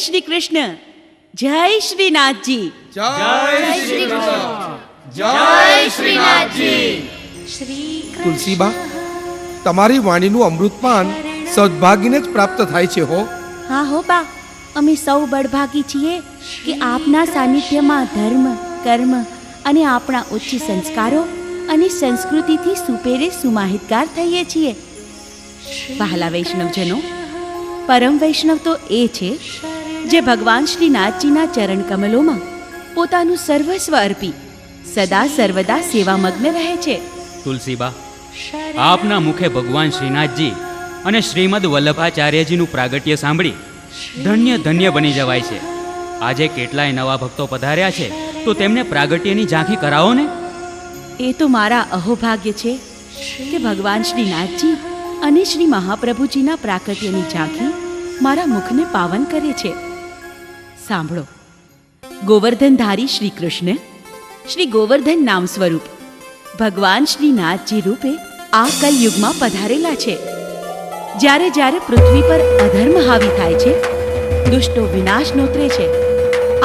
શ્રી કૃષ્ણ. જય શ્રીનાથજી. જય શ્રી કૃષ્ણ. જય શ્રીનાથજી. તુલસીબા, તમારી વાણીનું અમૃતપાન સદભાગીને જ પ્રાપ્ત થાય છે હો. હા હો બા, અમે સૌ બળભાગી છીએ કે આપના સાનિધ્યમાં ધર્મ, કર્મ અને આપણા ઉચ્ચ સંસ્કારો અને સંસ્કૃતિથી સુપેરે સુમાહિતગાર થઈએ છીએ. વહાલા વૈષ્ણવજનો, પરમ વૈષ્ણવ તો એ છે જે ભગવાન શ્રીનાથજીના ચરણ કમલોમાં પોતાનું સર્વસ્વ અર્પી સદા સર્વદા સેવામગ્ન રહે છે. તુલસીબા, આપના મુખે ભગવાન શ્રીનાથજી અને શ્રીમદ વલ્લભાચાર્યજીનું પ્રાગટ્ય સાંભળી ધન્ય ધન્ય બની જવાય છે. આજે કેટલાય નવા ભક્તો પધાર્યા છે, તો તેમને પ્રાગટ્યની ઝાંખી કરાવો ને. એ તો મારા અહોભાગ્ય છે કે ભગવાન શ્રીનાથજી અને શ્રી મહાપ્રભુજીના પ્રાગટ્યની ઝાંખી મારા મુખને પાવન કરે છે. સાંભળો. ગોવર્ધનધારી શ્રી કૃષ્ણ શ્રી ગોવર્ધન નામ સ્વરૂપ ભગવાન શ્રીનાથજી રૂપે આ કલયુગમાં પધારેલા છે. જ્યારે જ્યારે પૃથ્વી પર અધર્મ હાવી થાય છે, દુષ્ટો વિનાશ નોતરે છે,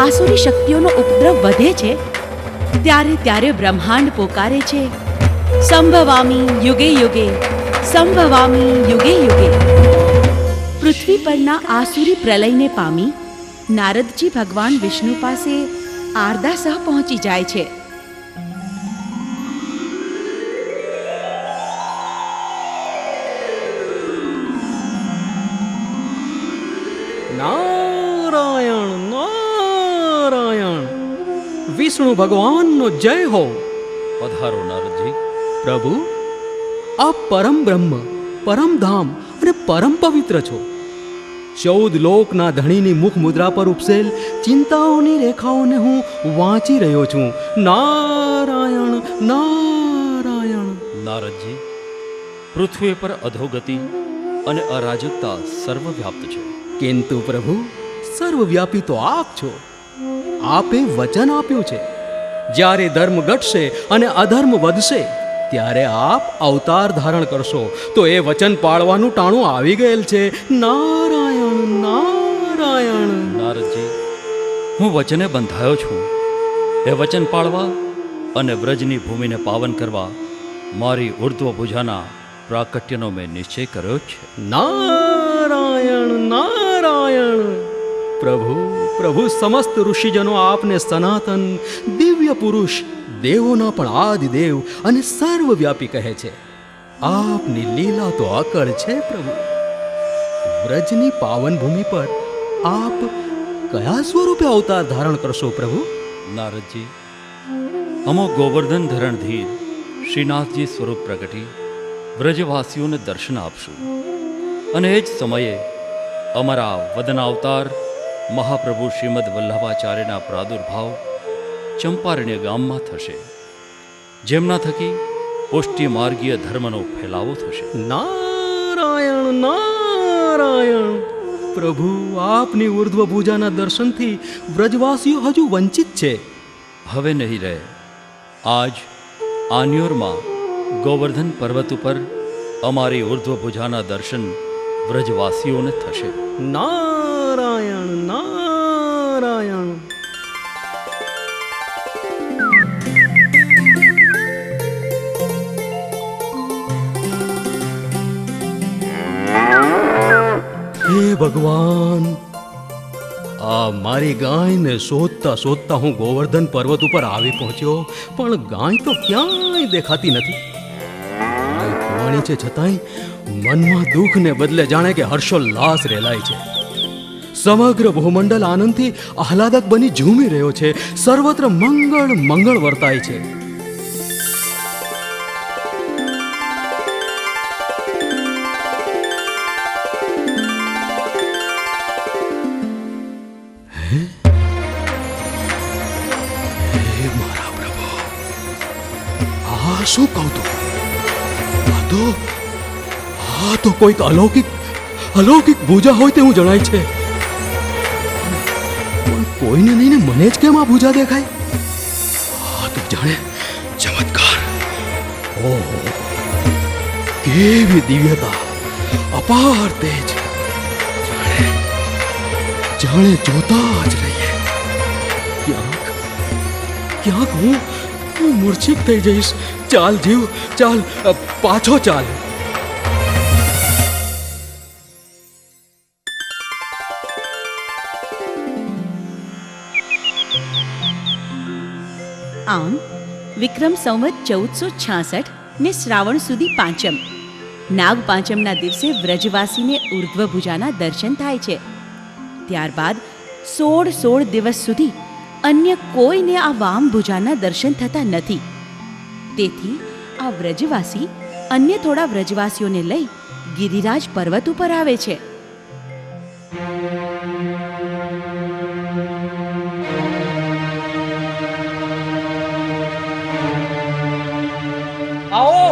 આસુરી શક્તિઓનો ઉપદ્રવ વધે છે, ત્યારે ત્યારે બ્રહ્માંડ પોકારે છે, સંભવામી યુગે યુગે, સંભવામી યુગે યુગે. પૃથ્વી પરના આસુરી પ્રલયને પામી નારદજી ભગવાન વિષ્ણુ પાસે આરદાસહ પહોંચી જાય છે. નારાયણ નારાયણ, વિષ્ણુ ભગવાનનો જય હો. પધારો નારદજી. પ્રભુ, આપ પરમ બ્રહ્મ, પરમ ધામ અને પરમ પવિત્ર છો. 14 લોકના ધણીની મુખ મુદ્રા પર ઉપસેલ ચિંતાઓની રેખાઓને હું વાંચી રહ્યો છું. નારાયણ નારાયણ. નારદજી, પૃથ્વી પર અધોગતિ અને અરાજકતા સર્વવ્યાપ્ત છે. કિંતુ પ્રભુ, સર્વવ્યાપી તો આપ છો. આપે વચન આપ્યું છે, જ્યારે ધર્મ ઘટશે અને અધર્મ વધશે ત્યારે આપ અવતાર ધારણ કરશો. તો એ વચન પાળવાનું ટાણું આવી ગયેલ છે. નારાયણ નારાયણ. નારદજી, હું વચને બંધાયો છું. એ વચન પાળવા અને વ્રજની ભૂમિને પાવન કરવા મારી ઉર્ધ્વ ભુજાના પ્રાકટ્યનો મેં નિશ્ચય કર્યો છે. નારાયણ નારાયણ. પ્રભુ પ્રભુ, સમસ્ત ઋષિજનો આપને સનાતન દિવ્ય પુરુષ, દેવોના પણ આદિદેવ અને સર્વવ્યાપી કહે છે. આપની લીલા તો અકળ છે પ્રભુ. વ્રજની પાવન ભૂમિ પર આપ કયા સ્વરૂપે અવતાર ધારણ કરશો પ્રભુ? નારદજી, અમો ગોવર્ધન ધરણધીર શ્રીનાથજી સ્વરૂપ પ્રગટી વ્રજવાસીઓને દર્શન આપશું. અને એ જ સમયે અમારા વદનાવતાર મહાપ્રભુ શ્રીમદ વલ્લભાચાર્યના પ્રાદુર્ભાવ ચંપારણ્ય ગામમાં થશે, જેમના થકી પુષ્ટિ માર્ગીય ધર્મનો ફેલાવો થશે. નારાયણ નારાયણ. પ્રભુ, આપની ઉર્ધ્વ ભુજાના દર્શનથી વ્રજવાસીઓ હજુ વંચિત છે. હવે નહીં રહે. આજ આન્યોરમાં ગોવર્ધન પર્વત ઉપર અમારી ઉર્ધ્વ ભુજાના દર્શન વ્રજવાસીઓને થશે. નારાયણ નારાયણ. હે ભગવાન, આ મારી ગાયને શોધતા શોધતા હું ગોવર્ધન પર્વત ઉપર આવી પહોંચ્યો, પણ ગાય તો ક્યાંય દેખાતી નથી. ગાય ખોવાણી છે, છતાંય મનમાં દુઃખને બદલે જાણે કે હર્ષોલ્લાસ રેલાય છે. સમગ્ર ભૂમંડળ આનંદથી આહલાદક બની ઝૂમી રહ્યો છે. સર્વત્ર મંગળ મંગળ વર્તાય છે. મારા પ્રભુ, આ શું કહું તું? આ તો કોઈક અલૌકિક ભૂજા હોય તેવું જણાય છે. પણ કોઈને નહીં ને મને જ કેમ આ ભૂજા દેખાય? આ તો જાણે ચમત્કાર. ઓહો, કેવી દિવ્યતા, અપાર તેજ. જાણે જોતા જ રહીએ. ક્યાંક ક્યાંક હું મૂર્છિત થઈ જઈશ. ચાલ જીવ, ચાલ, પાછો ચાલ. આમ વિક્રમ સંવત 1466 ને શ્રાવણ સુધી પાંચમ, નાગ પાંચમના દિવસે વ્રજવાસીને ઉર્ધ્વભુજાના દર્શન થાય છે. ત્યારબાદ 16 દિવસ સુધી અન્ય કોઈને આ વામભુજાના દર્શન થતા નથી. તેથી આ વ્રજવાસી અન્ય થોડા વ્રજવાસીઓને લઈ ગિરિરાજ પર્વત ઉપર આવે છે. આવો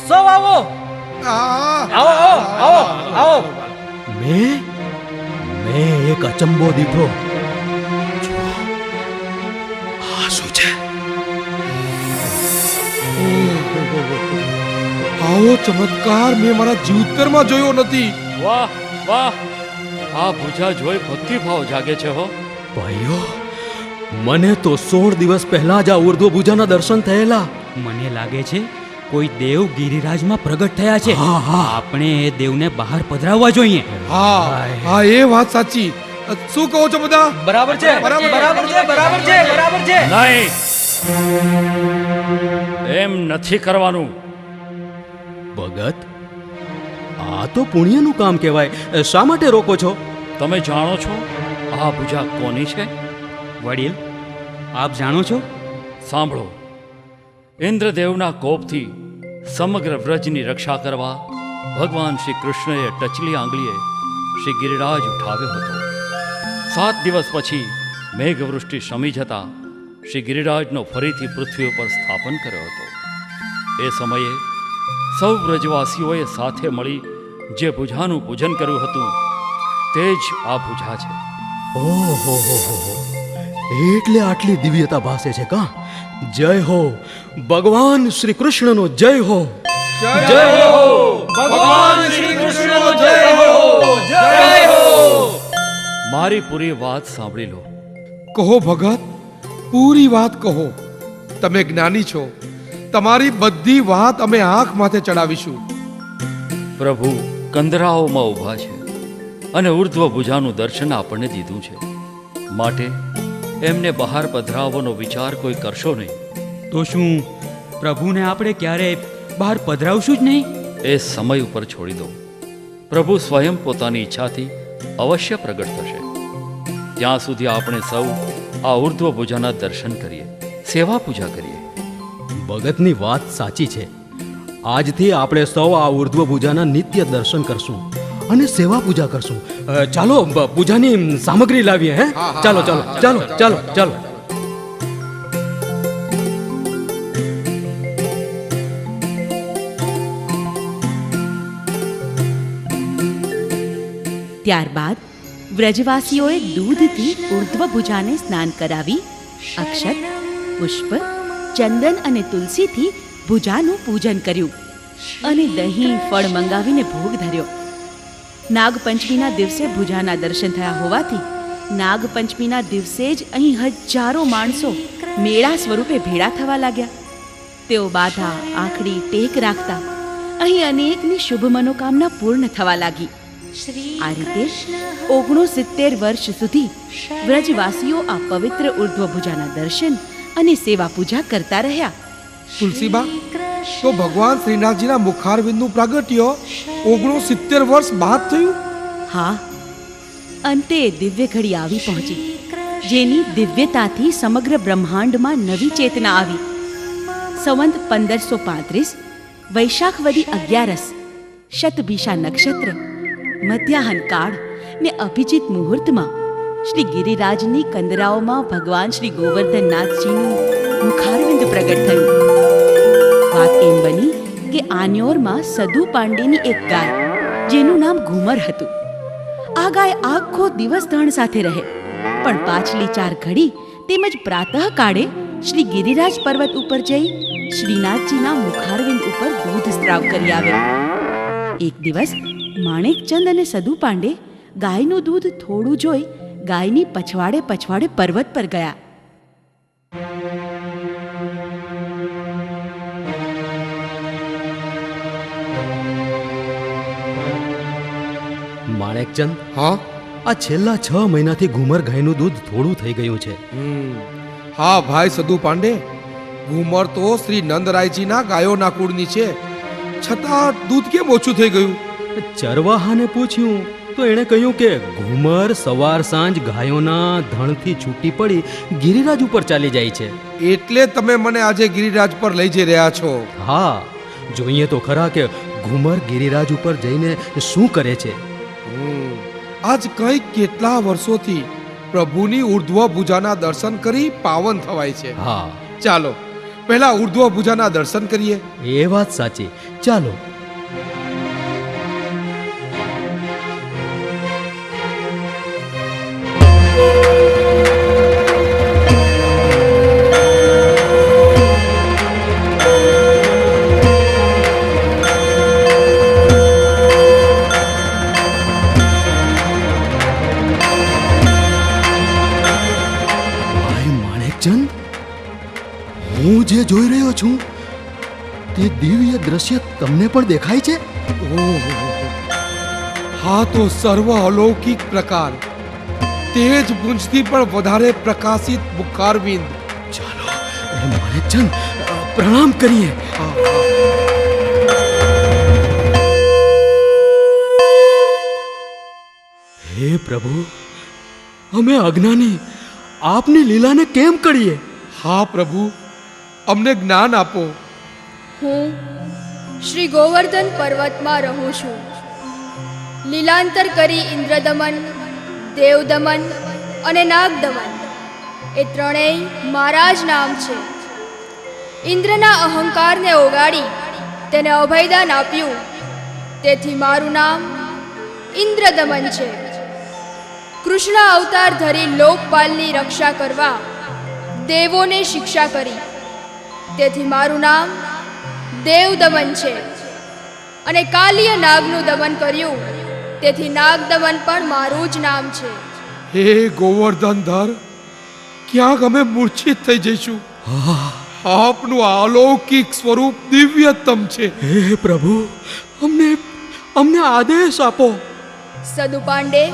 સૌ આવો આવો આવો આવો. મેં એક અચંબો દીઠો. આ શું છે? આવો ચમત્કાર મેં મારા જીવતરમાં જોયો નથી. વાહ વાહ, આ ભુજા જોઈ ભક્તિભાવ જાગે છે હો. ભાઈઓ, મને તો 16 દિવસ પહેલા જ આ ઉર્ધ્વભુજાના દર્શન થયેલા. મને લાગે છે કોઈ દેવ ગિરિરાજમાં પ્રગટ થયા છે. હા, હા. આપણે એ દેવને બહાર પધરાવવા જોઈએ. હા હા, એ વાત સાચી. શું કહો છો બધા? બરાબર છે બરાબર. બરાબર છે બરાબર છે બરાબર છે. નહીં, એમ નથી કરવાનું. ભગત, આ તો પુણ્યનું કામ કહેવાય. શા માટે રોકો છો? તમે જાણો છો આ ભુજા કોની છે? વડીલ, આપ જાણો છો? સાંભળો, ઇન્દ્રદેવના કોપથી સમગ્ર વ્રજની રક્ષા કરવા ભગવાન શ્રી કૃષ્ણએ ટચલી આંગળીએ શ્રી ગિરિરાજ ઉઠાવ્યો હતો. 7 દિવસ પછી મેઘવૃષ્ટિ શમી જતા શ્રી ગિરિરાજનો ફરીથી પૃથ્વી ઉપર સ્થાપન કર્યો હતો. એ સમયે સૌ વ્રજવાસીઓએ સાથે મળી જે ભુજાનું પૂજન કર્યું હતું તે જ આ ભુજા છે. ઓહો, એટલે આટલી દિવ્યતા ભાસે છે કા? જય હો ભગવાન શ્રી કૃષ્ણનો જય હો. જય હો ભગવાન શ્રી કૃષ્ણનો જય હો. જય હો. મારી પૂરી વાત સાંભળી લો. કહો ભગત, પૂરી વાત કહો. તમે જ્ઞાની છો, તમારી બધી વાત અમે આંખ માથે ચડાવીશું. પ્રભુ કંદરાઓમાં ઊભા છે અને ઉર્ધ્વ ભુજાનું દર્શન આપણને દીધું છે, માટે એમને બહાર પધરાવવાનો વિચાર કોઈ કરશો નહીં. તો શું પ્રભુને આપણે ક્યારેય બહાર પધરાવશું જ નહીં? એ સમય ઉપર છોડી દો. પ્રભુ સ્વયં પોતાની ઈચ્છાથી અવશ્ય પ્રગટ થશે. ત્યાં સુધી આપણે સૌ આ ઉર્ધ્વ ભુજાના દર્શન કરીએ, સેવા પૂજા કરીએ. ભગતની વાત સાચી છે. આજથી આપણે સૌ આ ઉર્ધ્વભુજાના નિત્ય દર્શન કરશું અને સેવા પૂજા કરશું. ચાલો પૂજાની સામગ્રી લાવીએ. હે, ચાલો ચાલો ચાલો ચાલો ચાલો. ત્યારબાદ વ્રજવાસીઓએ દૂધથી ઉર્ધ્વભુજાને સ્નાન કરાવી અક્ષત, પુષ્પ, ચંદન અને તુલસીથી ભુજાનું પૂજન કર્યું અને દહીં ફળ મંગાવીને ભોગ ધર્યો. નાગપંચમીના દિવસે ભુજાના દર્શન થયા હોવાથી નાગપંચમીના દિવસે જ અહીં હજારો માણસો મેળા સ્વરૂપે ભેળા થવા લાગ્યા. તેઓ બાધા, આંખડી, ટેક રાખતા અહીં અનેકની શુભ મનોકામના પૂર્ણ થવા લાગી. આ રીતે 69 વર્ષ સુધી વ્રજવાસીઓ આ પવિત્ર ઉર્ધ્વભુજાના દર્શન અને સેવા પૂજા કરતા રહ્યા. તુલસીબા, તો ભગવાન શ્રીનાથજીના મુખારવિંદનું પ્રાગટ્ય 69 વર્ષ બાદ થયું. હા, અંતે દિવ્ય ઘડી આવી પહોંચી, જેની દિવ્યતાથી સમગ્ર બ્રહ્માંડમાં નવી ચેતના આવી. સંવત 1535 વૈશાખવદી 11 શતભિષા નક્ષત્ર મધ્યાહન કાળ ને અભિજીત મુહૂર્તમાં શ્રી ગિરિરાજની કંદરાઓમાં ભગવાન શ્રી ગોવર્ધનનાથજીનું મુખારવિંદ પ્રગટ થયું. વાત એમ બની કે આન્યોરમાં સદુ પાંડેની એક ગાય, જેનું નામ ઘુમર હતું. આ ગાય આખો દિવસ ધણ સાથે રહે, પણ પાછલી 4 ઘડી તેમજ પ્રાતઃ કાળે શ્રી ગિરિરાજ પર્વત ઉપર જઈ શ્રીનાથજીના મુખારવિંદ ઉપર દૂધ સ્ત્રાવ કરી આવે. એક દિવસ માણેકચંદ અને સદુ પાંડે ગાયનું દૂધ થોડું જોઈ ગાયની પછવાડે પછવાડે પર્વત પર ગયા. માણેકચંદ, હા આ છેલ્લા 6 મહિનાથી ઘુમર ગાયનું દૂધ થોડું થઈ ગયું છે. હા ભાઈ સદુ પાંડે, ઘુમર તો શ્રી નંદરાયજીના ગાયોના કુળની છે, છતાં દૂધ કેમ ઓછું થઈ ગયું? ચરવાહાને પૂછ્યું તો એણે કહ્યું કે ઘુમર સવાર સાંજ ગાયોના ધણથી છૂટી પડી ગિરિરાજ ઉપર ચાલી જાય છે. એટલે તમે મને આજે ગિરિરાજ પર લઈ જઈ રહ્યા છો. હા, જોઈએ તો ખરા કે ઘુમર ગિરિરાજ ઉપર જઈને શું કરે છે. આજ કંઈક કેટલા વર્ષોથી પ્રભુની ઉર્ધ્વ ભુજાના દર્શન કરી પાવન થવાય છે. હા, ચાલો પહેલા ઉર્ધ્વ ભુજાના દર્શન કરીએ. એ વાત સાચી. ચાલો. હું જે જોઈ રહ્યો છું તે દિવ્ય દ્રશ્ય તમને પણ દેખાય છે? ઓહો, હા તો સર્વ અલૌકિક પ્રકાર, તેજ પુંજથી પણ વધારે પ્રકાશિત મુખારવિંદ. ચાલો માણેકચંદ, પ્રણામ કરીએ. હે પ્રભુ, અમે અજ્ઞાની આપની લીલાને કેમ કરીએ? હા પ્રભુ, અમને જ્ઞાન આપો. હું શ્રી ગોવર્ધન પર્વતમાં રહું છું. લીલાંતર કરી ઇન્દ્રદમન, દેવદમન અને નાગદમન એ ત્રણેય મારા જ નામ છે. ઇન્દ્રના અહંકારને ઓગાળી તેને અભયદાન આપ્યું, તેથી મારું નામ ઇન્દ્રદમન છે. કૃષ્ણ અવતાર ધરી લોકપાલની રક્ષા કરવા દેવોને શિક્ષા કરી, તેથી મારું નામ દેવદમન છે. અને કાલિય નાગનું દમન કર્યું, તેથી નાગદમન પણ મારું જ નામ છે. હે ગોવર્ધનધર, ક્યાંક અમે મૂર્છિત થઈ જઈશું. આપનું અલૌકિક સ્વરૂપ દિવ્યતમ છે. હે પ્રભુ, અમને આદેશ આપો. સદુ પાંડે,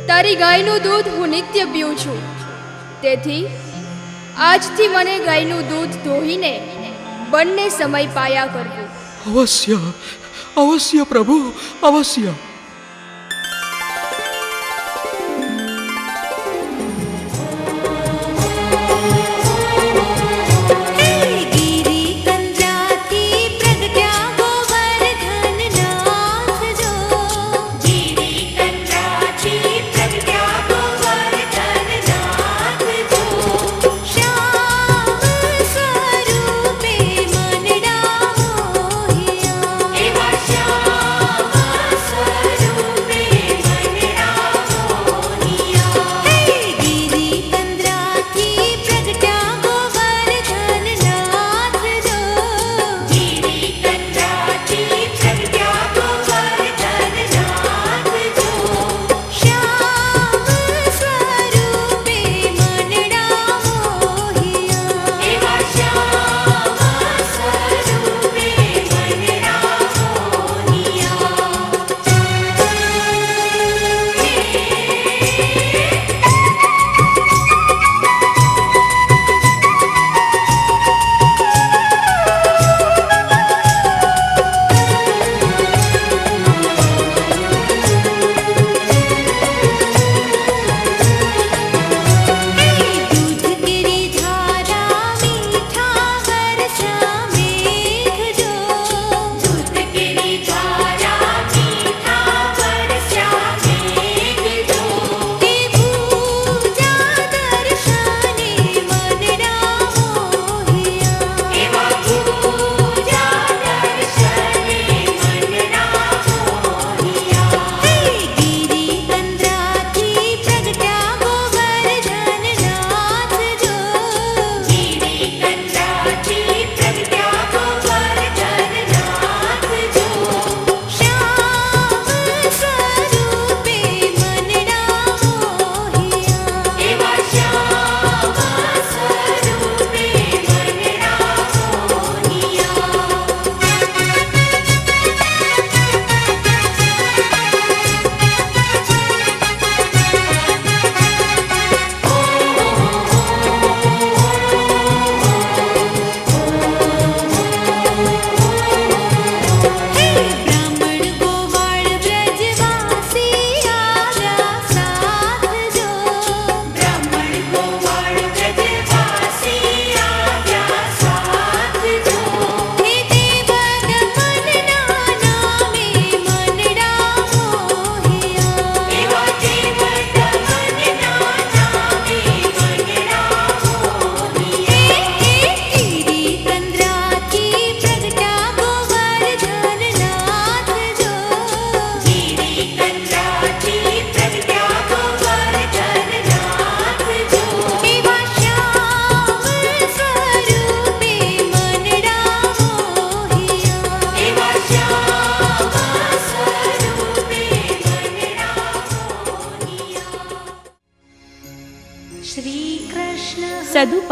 તારી ગાયનું દૂધ હું નિત્ય પીઉં છું, તેથી આજથી મને ગાયનું દૂધ ધોઈને બંને સમય પાયા કરવું. અવશ્ય, અવશ્ય પ્રભુ, અવશ્ય. એવા શ્યામ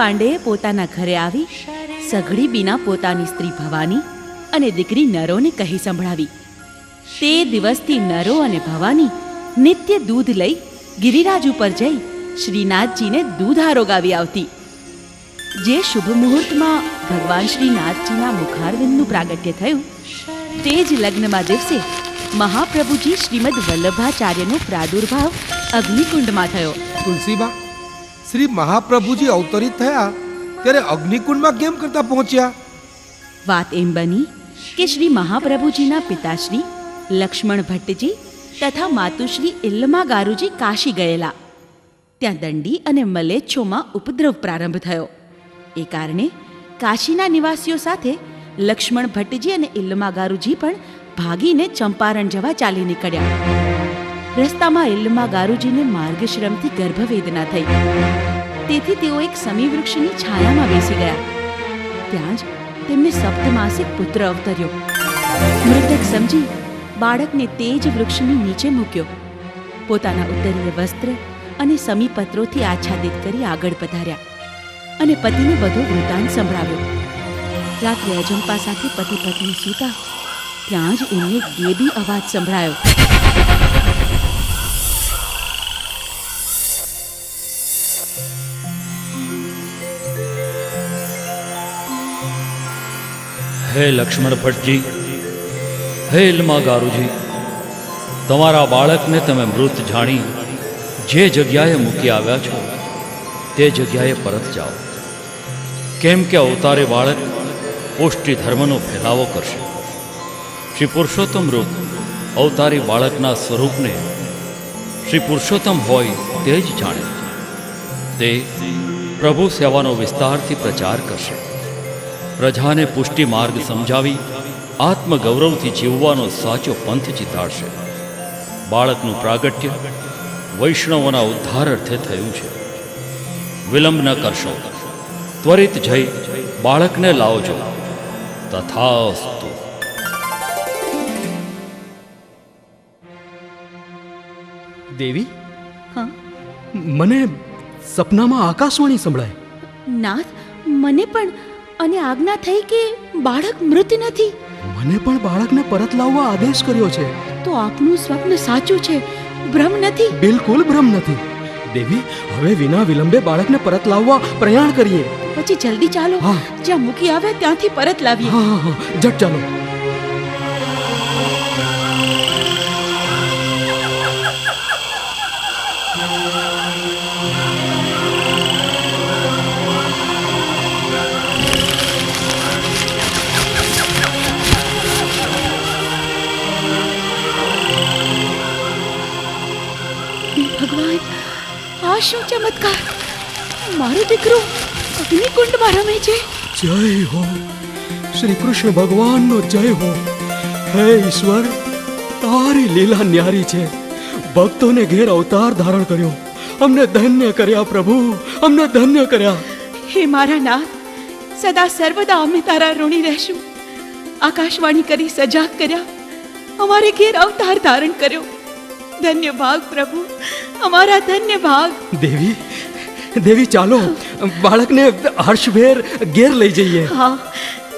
પાંડેએ પોતાના ઘરે આવી સઘળી બીના પોતાની સ્ત્રી ભવાની અને દીકરી નરોને કહી સંભળાવી. તે દિવસથી નરો અને ભવાની નિત્ય દૂધ લઈ ગિરિરાજ ઉપર જઈ શ્રીનાથજીને દૂધ આરોગાવી આવતી. જે શુભ મુહૂર્તમાં ભગવાન શ્રીનાથજીના મુખારવિંદનું પ્રાગટ્ય થયું તે જ લગ્નમાં દિવસે મહાપ્રભુજી શ્રીમદ વલ્લભાચાર્યનો પ્રાદુર્ભાવ અગ્નિકુંડમાં થયો. તુલસીબા, શ્રી મહાપ્રભુજી અવતરિત થયા ત્યારે અગ્નિકુંડમાં કેમ કરતા પહોંચ્યા? વાત એમ બની કે શ્રી મહાપ્રભુજીના પિતાશ્રી લક્ષ્મણ ભટ્ટજી તથા માતુશ્રી ઇલ્લમા ગારુજી કાશી ગયેલા. ત્યાં દંડી અને મલેચ્છોમાં ઉપદ્રવ પ્રારંભ થયો. એ કારણે કાશીના નિવાસીઓ સાથે લક્ષ્મણ ભટ્ટજી અને ઇલ્લમા ગારુજી પણ ભાગીને ચંપારણ જવા ચાલી નીકળ્યા. રસ્તામાં ઇલ્લમા ગારુજીને માર્ગશ્રમથી ગર્ભવેદના થઈ. તેથી તેઓ એક સમી વૃક્ષની છાયામાં બેસી ગયા. ત્યાં જ તેમને સપ્તમાસિક પુત્ર અવતર્યો. મૃતક સમજી બાળકને તે જ વૃક્ષની નીચે મૂક્યો. પોતાના ઉત્તરીય વસ્ત્ર અને સમીપત્રોથી આચ્છાદિત કરી આગળ પધાર્યા અને પતિને બધો વૃતાંત સંભળાવ્યો. રાત્રે અજંપા સાથે પતિ પત્ની સૂતા ત્યાં જ એમને ગેબી અવાજ સંભળાયો. હે લક્ષ્મણ ભટ્ટજી, હે ઇલ્મા ગારુજી, તમારા બાળકને તમે મૃત જાણી જે જગ્યાએ મૂકી આવ્યા છો તે જગ્યાએ પરત જાઓ. કેમ કે અવતારે બાળક પુષ્ટિ ધર્મનો ફેલાવો કરશે. શ્રી પુરુષોત્તમ રૂપ અવતારી બાળકના સ્વરૂપને શ્રી પુરુષોત્તમ હોય તે જ જાણે. તે પ્રભુ સેવાનો વિસ્તારથી પ્રચાર કરશે. પ્રજાને પુષ્ટિ માર્ગ સમજાવી આત્મગૌરવથી જીવવાનો સાચો પંથ ચિતાડશે. બાળકનું પ્રાગટ્ય વૈષ્ણવોના ઉદ્ધાર અર્થે થયું છે. વિલંબ ન કરશો, ત્વરિત જઈ બાળકને લાવજો. તથાસ્તુ. દેવી, હા મને સપનામાં આકાશવાણી સંભળાય. નાથ, મને પણ અને આજ્ઞા થઈ કે બાળક મૃત નથી. મને પણ બાળકને પરત લાવવા આદેશ કર્યો છે. તો આપનું સ્વપ્ન સાચું છે, ભ્રમ નથી. બિલકુલ ભ્રમ નથી. દેવી, હવે વિના વિલંબે બાળકને પરત લાવવા પ્રયાણ કરીએ. પછી જલ્દી ચાલો, હા. જ્યાં મૂકી આવ્યા ત્યાંથી પરત લાવીએ. હા હા હા, જટ ચાલો. ભગવાન, આ શું ચમત્કાર! મારો દીકરો અગ્નિકુંડમાં રમે છે. જય હો, શ્રી કૃષ્ણ ભગવાનનો જય હો. હે ઈશ્વર, તારી લીલા ન્યારી છે. ભક્તોને ઘેર અવતાર ધારણ કર્યો. અમને ધન્ય કર્યા પ્રભુ, અમને ધન્ય કર્યા. હે મારા નાથ, સદા સર્વદા અમે તારા ઋણી રહેશું. આકાશવાણી કરી સજાગ કર્યા, અમારે ઘેર અવતાર ધારણ કર્યો. ધન્ય ભાગ પ્રભુ, અમારા ધન્ય ભાગ. દેવી, દેવી ચાલો બાળકને હર્ષભેર ઘેર લઈ જઈએ. હા,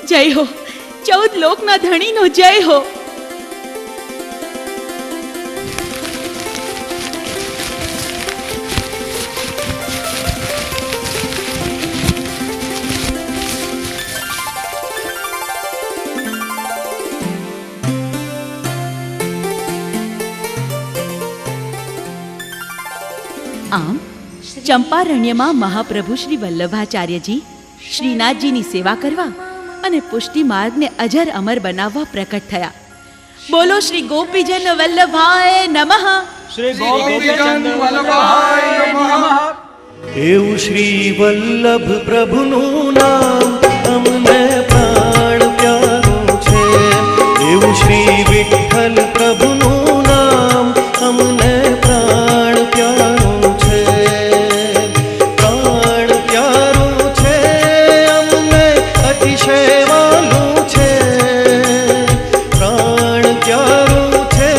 જય હો, 14 લોકના ધણીનો જય હો. આમ ચંપારણ્યમાં મહાપ્રભુ શ્રી વલ્લભાચાર્યજી શ્રીનાથજીની સેવા કરવા અને પુષ્ટિ માર્ગને અજર અમર બનાવવા પ્રકટ થયા. બોલો શ્રી ગોપીજન વલ્લભાય નમઃ. શ્રી ગોપીચંદ વલ્લભાય નમઃ. એવું શ્રી વલ્લભ પ્રભુનું નામ અમને પ્રાણ પ્યારું છે. એવું શ્રી વિઠ્ઠલ પ્રભુનું નામ અમને પ્રાણ પ્યારું છે. પ્રાણ પ્યારું છે, અમને અતિશય વાલું છે. પ્રાણ પ્યારું છે,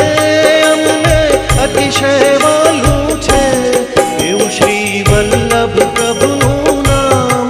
અમને અતિશય વાલું છે. એવું શ્રી વલ્લભ પ્રભુનું નામ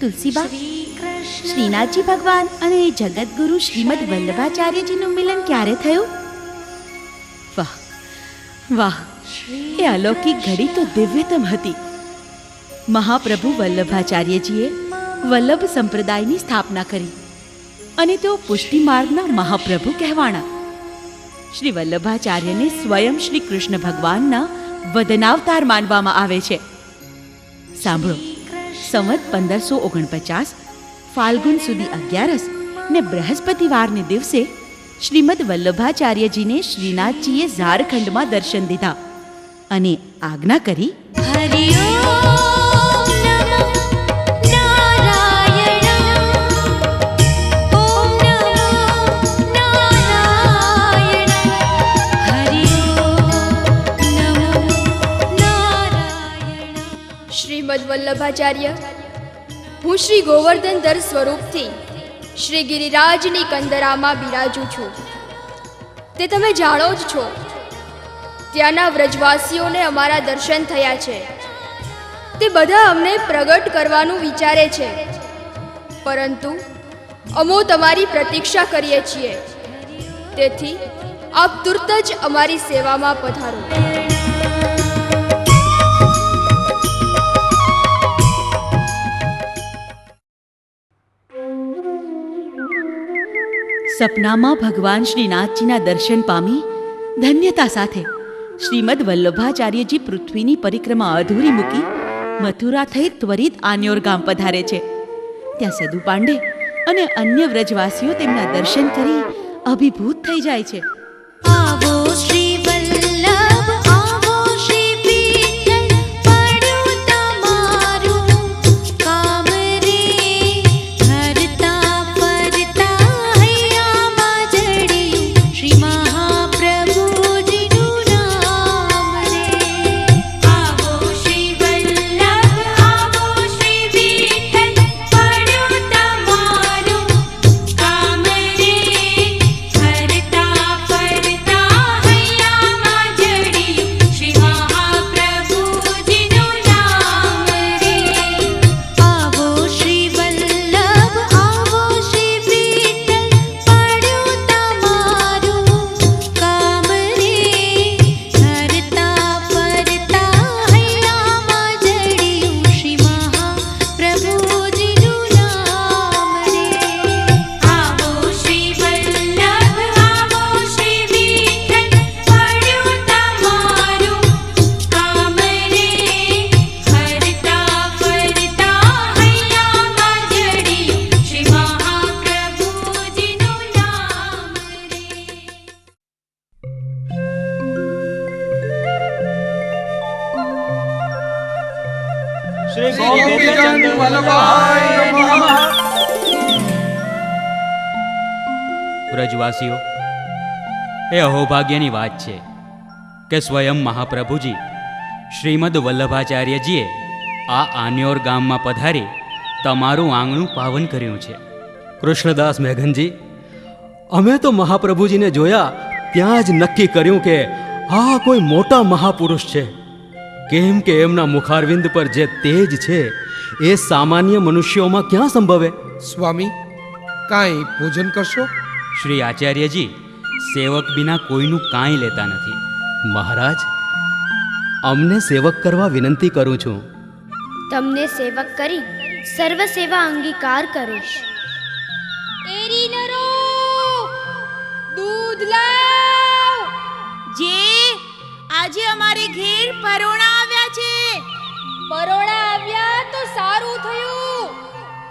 તુલસીબા, શ્રીનાથજી ભગવાન અને જગતગુરુ શ્રીમદ વલ્લભાચાર્યજીનું મિલન ક્યારે થયું? વાહ વાહ, એ અલૌકિક ઘડી તો દિવ્યતમ હતી. મહાપ્રભુ વલ્લભાચાર્યજીએ વલ્લભ સંપ્રદાયની સ્થાપના કરી અને તેઓ પુષ્ટિ માર્ગના મહાપ્રભુ કહેવાણા. શ્રી વલ્લભાચાર્યને સ્વયં શ્રી કૃષ્ણ ભગવાનના વદનાવતાર માનવામાં આવે છે. સાંભળો, સંવત 1549 ફાલ્ગુન સુધી 11 ને બૃહસ્પતિવારને દિવસે શ્રીમદ વલ્લભાચાર્યજીને શ્રીનાથજીએ ઝારખંડમાં દર્શન દીધા અને આજ્ઞા કરી, શ્રીમદ વલ્લભાચાર્ય, હું શ્રી ગોવર્ધનધર સ્વરૂપથી શ્રી ગિરિરાજની કંદરામાં બિરાજું છું. તે તમે જાણો જ છો. ત્યાંના વ્રજવાસીઓને અમારા દર્શન થયા છે. તે બધા અમને પ્રગટ કરવાનું વિચારે છે, પરંતુ અમો તમારી પ્રતીક્ષા કરીએ છીએ. તેથી આપ તુરત જ અમારી સેવામાં પધારો. સપનામાં ભગવાન શ્રીનાથજીના દર્શન પામી ધન્યતા સાથે શ્રીમદ વલ્લભાચાર્યજી પૃથ્વીની પરિક્રમા અધૂરી મૂકી મથુરા થઈ ત્વરિત આન્યોર ગામ પધારે છે. ત્યાં સદુ પાંડે અને અન્ય વ્રજવાસીઓ તેમના દર્શન કરી અભિભૂત થઈ જાય છે. આવો શ્રી વલ્લભ, આવો શ્રી વિઠ્ઠલ, પડ્યું તમારું કામ રે. હરતા ફરતા હૈયામાં જડ્યું શ્રી મહાપ્રભુજીનું નામ રે. આવો શ્રી વલ્લભ, આવો શ્રી વિઠ્ઠલ, પડ્યું તમારું કામ રે. હરતા ફરતા હૈયામાં જડ્યું શ્રી મહાપ્રભુજીનું નામ રે. આવો શ્રી વલ્લભ, આવો શ્રી વિઠ્ઠલ, પડ્યું તમારું કામ રે. હરતા ફરતા હૈયામાં જડ્યું શ્રી મહાપ્રભુજીનું નામ રે. આવો શ્રી વલ્લભ, આવો શ્રી વિઠ્ઠલ, પડ્યું તમારું કામ રે. હરતા ફરતા હૈયામાં જડ્યું શ્રી મહાપ્રભુજીનું નામ રે. શ્રી ગોપીચંદ વલ્લભાય નમઃ. વ્રજવાસીઓ, એ અહોભાગ્યની વાત છે કે સ્વયં મહાપ્રભુજી શ્રીમદ વલ્લભાચાર્યજીએ આ આન્યોર ગામમાં પધારી તમારું આંગણું પાવન કર્યું છે. કૃષ્ણદાસ મેઘનજી, અમે તો મહાપ્રભુજીને જોયા ત્યાં જ નક્કી કર્યું કે આ કોઈ મોટા મહાપુરુષ છે. કેમ કે એમના મુખારવિંદ પર જે તેજ છે એ સામાન્ય મનુષ્યોમાં ક્યાં સંભવે? સ્વામી, કાંઈ ભોજન કરશો? શ્રી આચાર્યજી સેવક વિના કોઈનું કાંઈ લેતા નથી. મહારાજ, અમને સેવક કરવા વિનંતી કરું છું. તમને સેવક કરી સર્વ સેવા અંગીકાર કરીશ. એરી નરો, દૂધ લાવ. જે આજે અમારે ઘેર પરોણા આવ્યા છે. પરોણા આવ્યા તો સારું થયું,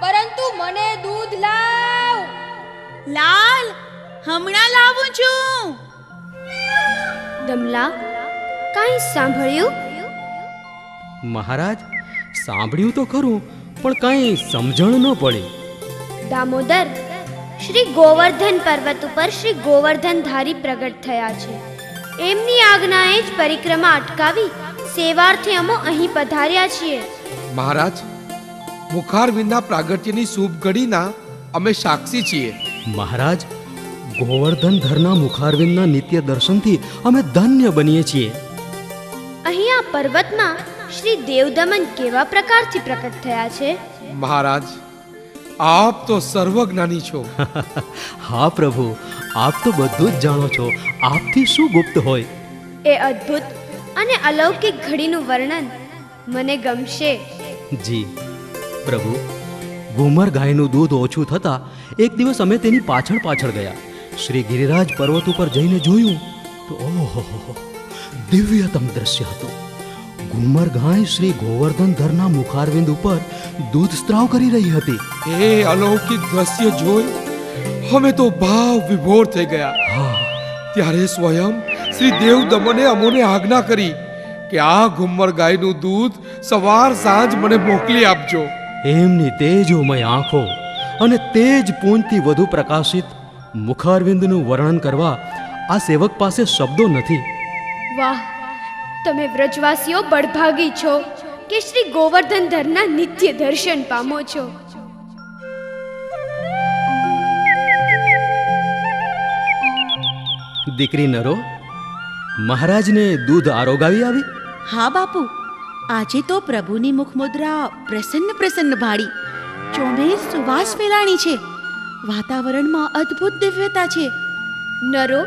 પરંતુ મને દૂધ લાવ. લાલ, હમણાં લાવું છું. દમલા, કાંઈ સાંભળ્યું? મહારાજ, સાંભળ્યું તો ખરું, પણ કાંઈ સમજણ ન પડી. દામોદર, શ્રી ગોવર્ધન પર્વત ઉપર શ્રી ગોવર્ધનધારી પ્રગટ થયા છે. એમની આજ્ઞાએ જ પરિક્રમા અટકાવી સેવાર્થે અમો અહીં પધાર્યા છીએ. મહારાજ, મુખારવિંદના પ્રાગટ્યની શુભ ઘડીના અમે સાક્ષી છીએ. મહારાજ, ગોવર્ધનધરના મુખારવિંદના નિત્ય દર્શનથી અમે ધન્ય બનીએ છીએ. અહીં આ પર્વતમાં શ્રી દેવદમન કેવા પ્રકારથી પ્રકટ થયા છે? મહારાજ, આપ તો સર્વજ્ઞાની છો. હા પ્રભુ, આપ તો બધું જ જાણો છો. આપથી શું ગુપ્ત હોય? એ અદ્ભુત અને અલૌકિક ઘડીનું વર્ણન મને ગમશે. જી પ્રભુ, ઘુમર ગાયનું દૂધ ઓછું થતાં એક દિવસ અમે તેની પાછળ પાછળ ગયા. શ્રી ગિરિરાજ પર્વત ઉપર જઈને જોયું તો ઓહો, દિવ્યતમ દ્રશ્ય હતું. ઘુમર ગાય શ્રી ગોવર્ધન ધરના મુખારવિંદ ઉપર દૂધ સ્ત્રાવ કરી રહી હતી. એ અલૌકિક દ્રશ્ય જોઈ અમે તો ભાવ વિભોર થઈ ગયા. ત્યારે સ્વયં શ્રી દેવ દમને અમોને આજ્ઞા કરી કે આ ઘુમ્મર ગાયનું દૂધ સવાર સાંજ મને મોકલી આપજો. એમની તેજોમય આંખો અને તેજ પૂંજથી વધુ પ્રકાશિત મુખારવિંદનું વર્ણન કરવા આ સેવક પાસે શબ્દો નથી. વાહ, તમે વ્રજવાસીઓ બળભાગી છો કે શ્રી ગોવર્ધન ધરના નિત્ય દર્શન પામો છો. દીકરી નરો, મહારાજને દૂધ આરોગાવી આવી? હા બાપુ, આજે તો પ્રભુની મુખમુદ્રા પ્રસન્ન પ્રસન્ન ભાળી, ચોમેર સુવાસ ફેલાણી છે. વાતાવરણમાં અદ્ભુત દિવ્યતા છે. નરો,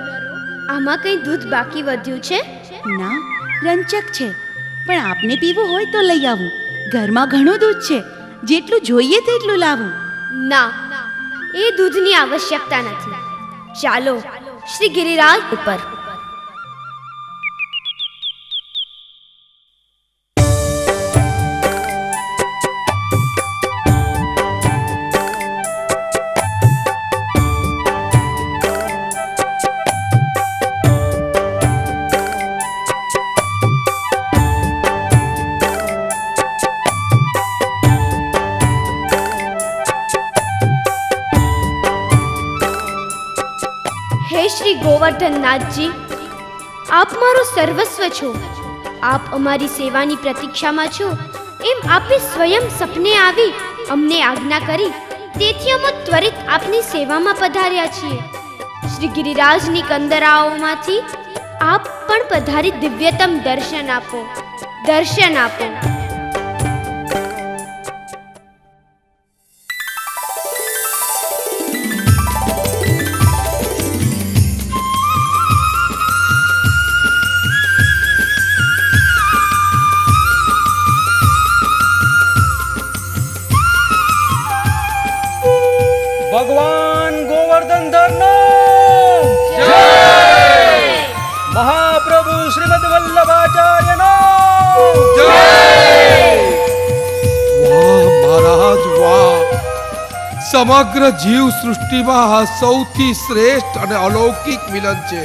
આમાં કંઈ દૂધ બાકી વધ્યું છે? ના, રંચક છે, પણ આપને પીવું હોય તો લઈ આવું. ઘરમાં ઘણું દૂધ છે, જેટલું જોઈએ તેટલું લાવું. ના, એ દૂધની આવશ્યકતા નથી. ચાલો શ્રી ગિરિરાજ ઉપર. હે શ્રી ગોવર્ધનનાથજી, આપ મારું સર્વસ્વ છો. આપ અમારી સેવાની પ્રતીક્ષામાં છો એમ આપે સ્વયં સપને આવી અમને આજ્ઞા કરી. તેથી અમે ત્વરિત આપની સેવામાં પધાર્યા છીએ. શ્રી ગિરિરાજની કંદરાઓમાંથી આપ પણ પધારી દિવ્યતમ દર્શન આપો, દર્શન આપો. ભગવાન ગોવર્ધન ધરનો મહાપ્રભુ શ્રીમદ વલ્લભાચાર્યનો વાહ મહારાજ વાહ! સમગ્ર જીવ સૃષ્ટિમાં આ સૌથી શ્રેષ્ઠ અને અલૌકિક મિલન છે,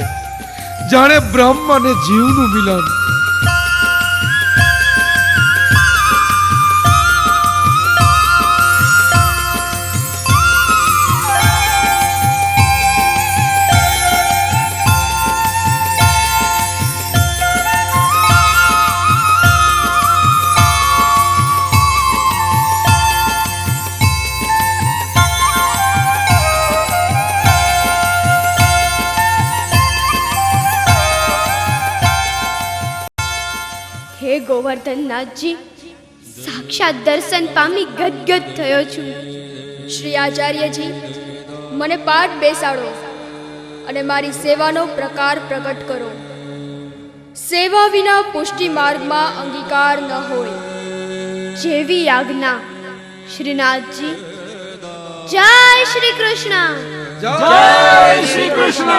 જાણે બ્રહ્મ અને જીવનું મિલન. હે ગોવર્ધનનાથજી, સાક્ષાત દર્શન પામી ગદગદ થયો છું. શ્રી આચાર્યજી, મને પાઠ બેસાડો અને મારી સેવાનો પ્રકાર પ્રગટ કરો. સેવા વિના પુષ્ટિ માર્ગમાં અંગીકાર ન હોય. જેવી આજ્ઞા શ્રીનાથજી. જય શ્રી કૃષ્ણ. જય શ્રી કૃષ્ણ.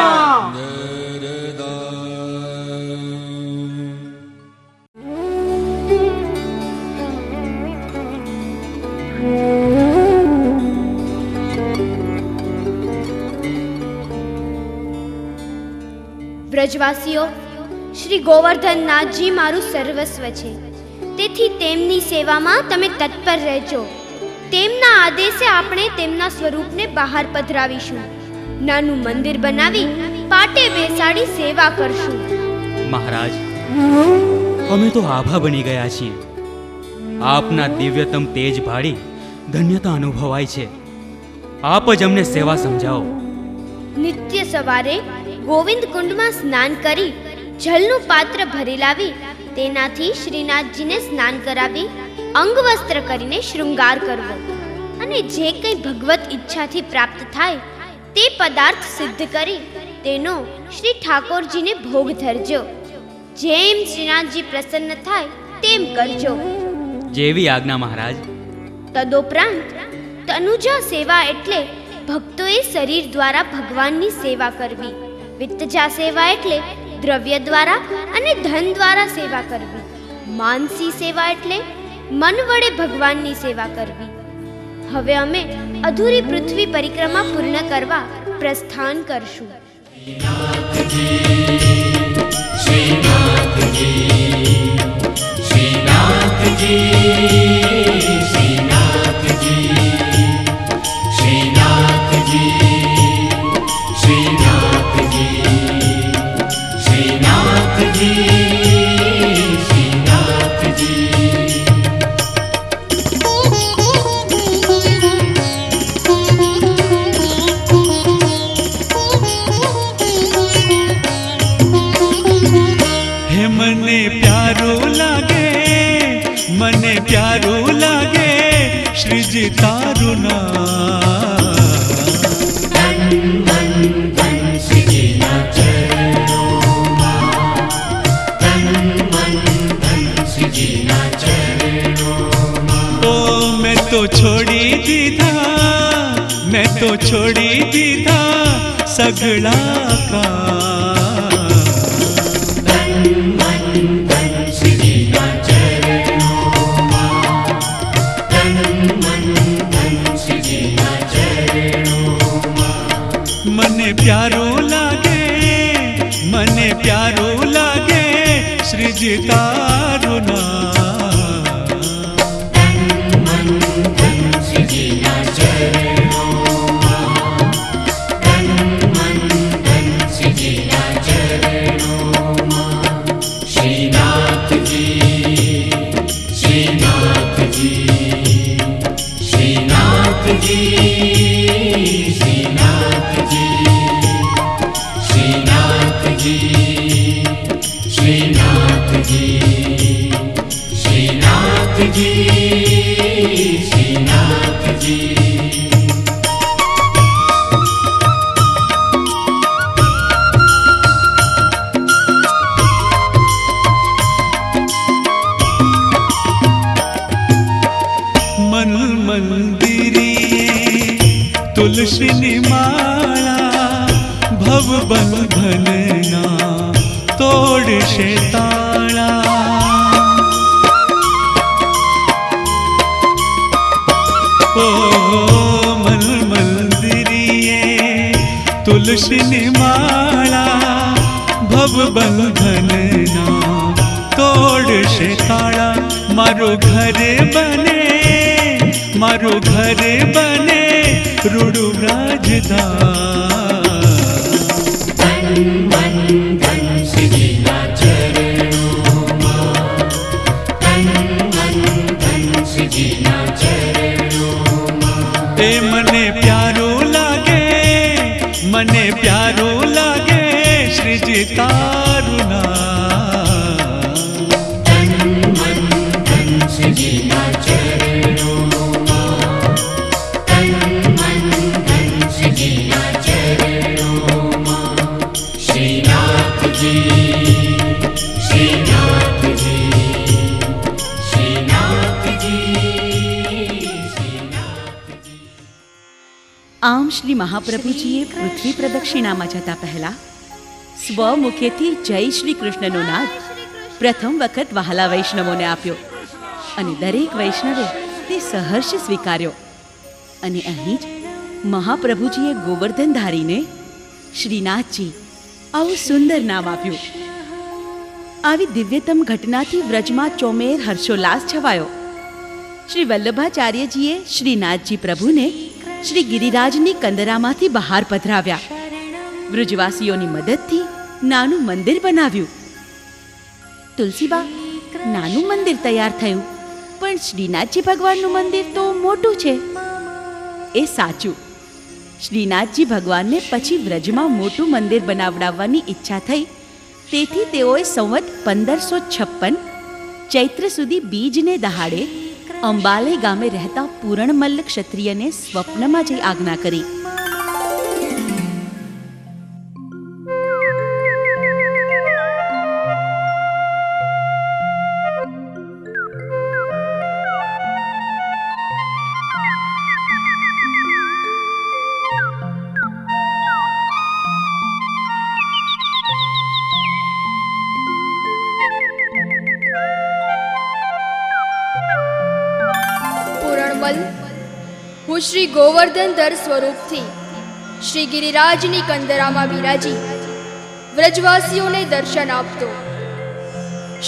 વ્રજવાસીઓ, શ્રી ગોવર્ધનનાથજી મારું સર્વસ્વ છે. તેથી તેમની સેવામાં તમે તત્પર રહેજો. તેમના આદેશે આપણે તેમના સ્વરૂપને બહાર પધરાવીશું. નાનું મંદિર બનાવી પાટે બેસાડી સેવા કરશું. મહારાજ, અમે તો આભા બની ગયા છીએ. આપના દિવ્યતમ તેજ ભાળી ધન્યતા અનુભવાય છે. આપ જ અમને સેવા સમજાવો. નિત્ય સવારે ગોવિંદ કુંડમાં સ્નાન કરી જલનું પાત્ર ભરી લાવી તેનાથી શ્રીનાથજીને સ્નાન કરાવી અંગવસ્ત્ર કરીને શૃંગાર કરવો અને જે કંઈ ભગવત ઈચ્છાથી પ્રાપ્ત થાય તે પદાર્થ સિદ્ધ કરી તેનો શ્રી ઠાકોરજીને ભોગ ધરજો. જેમ શ્રીનાથજી પ્રસન્ન થાય તેમ કરજો. જેવી આજ્ઞા મહારાજ. તદોપરાંત તનુજા સેવા એટલે ભક્તોએ શરીર દ્વારા ભગવાનની સેવા કરવી. વિત્તજા સેવા એટલે દ્રવ્ય દ્વારા અને ધન દ્વારા સેવા કરવી. માનસી સેવા એટલે મન વડે ભગવાનની સેવા કરવી. હવે અમે અધૂરી પૃથ્વી પરિક્રમા પૂર્ણ કરવા પ્રસ્થાન કરશું. મને પ્યારું લાગે શ્રીજી તારું મેં તો છોડી દીધા સગડા કા મને પ્યારું લાગે શ્રીજી તારું तुलसीनी माळा भव बंधनना तोडशे ताळा ओ मन मंदिरिये तुलसीनी माळा भव बंधनना तोडशे ताळा मारो घरे बने रुडु राजदा એ મને પ્યારું લાગે શ્રીજી તારું આમ શ્રી મહાપ્રભુજીએ પૃથ્વી પ્રદક્ષિણામાં જતા પહેલા સ્વમુખેથી જય શ્રી કૃષ્ણનો નાદ પ્રથમ વખત વહાલા વૈષ્ણવોને આપ્યો અને દરેક વૈષ્ણવે તે સહર્ષ સ્વીકાર્યો. અને અહીં જ મહાપ્રભુજીએ ગોવર્ધનધારીને શ્રીનાથજી આવું સુંદર નામ આપ્યું. આવી દિવ્યતમ ઘટનાથી વ્રજમાં ચોમેર હર્ષોલ્લાસ છવાયો. શ્રી વલ્લભાચાર્યજીએ શ્રીનાથજી પ્રભુને શ્રી ગિરિરાજની કંદરામાંથી બહાર પધરાવ્યા. વ્રજવાસીઓની મદદથી નાનું મંદિર બનાવ્યું. તુલસીબા, નાનું મંદિર તૈયાર થયું, પણ શ્રીનાથજી ભગવાનનું મંદિર તો મોટું છે. એ સાચું. શ્રીનાથજી ભગવાનને પછી વ્રજમાં મોટું મંદિર બનાવડાવવાની ઈચ્છા થઈ, તેથી તેઓએ સંવત 1556 ચૈત્ર સુધી બીજને દહાડે અંબાલે ગામે રહેતા પૂરણમલ્લ ક્ષત્રિયને સ્વપ્નમાં જઈ આજ્ઞા કરી. હું શ્રી ગોવર્ધનધર સ્વરૂપથી શ્રી ગિરિરાજની કંદરામાં બિરાજી વ્રજવાસીઓને દર્શન આપતો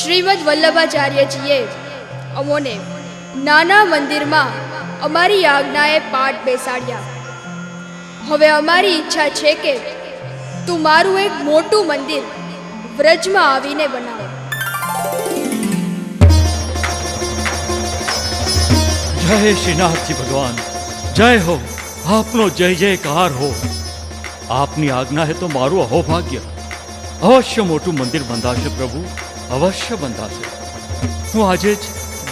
શ્રીમદ વલ્લભાચાર્યજીએ અમોને નાના મંદિરમાં અમારી આજ્ઞાએ પાઠ બેસાડ્યા. હવે અમારી ઈચ્છા છે કે તું મારું એક મોટું મંદિર વ્રજમાં આવીને બનાવ. જય શ્રીનાથજી ભગવાન, જય હો, આપનો જય જયકાર હો. આપની આજ્ઞા હે તો મારું અહોભાગ્ય. અવશ્ય મોટું મંદિર બંધાશે પ્રભુ, અવશ્ય બંધાશે. હું આજે જ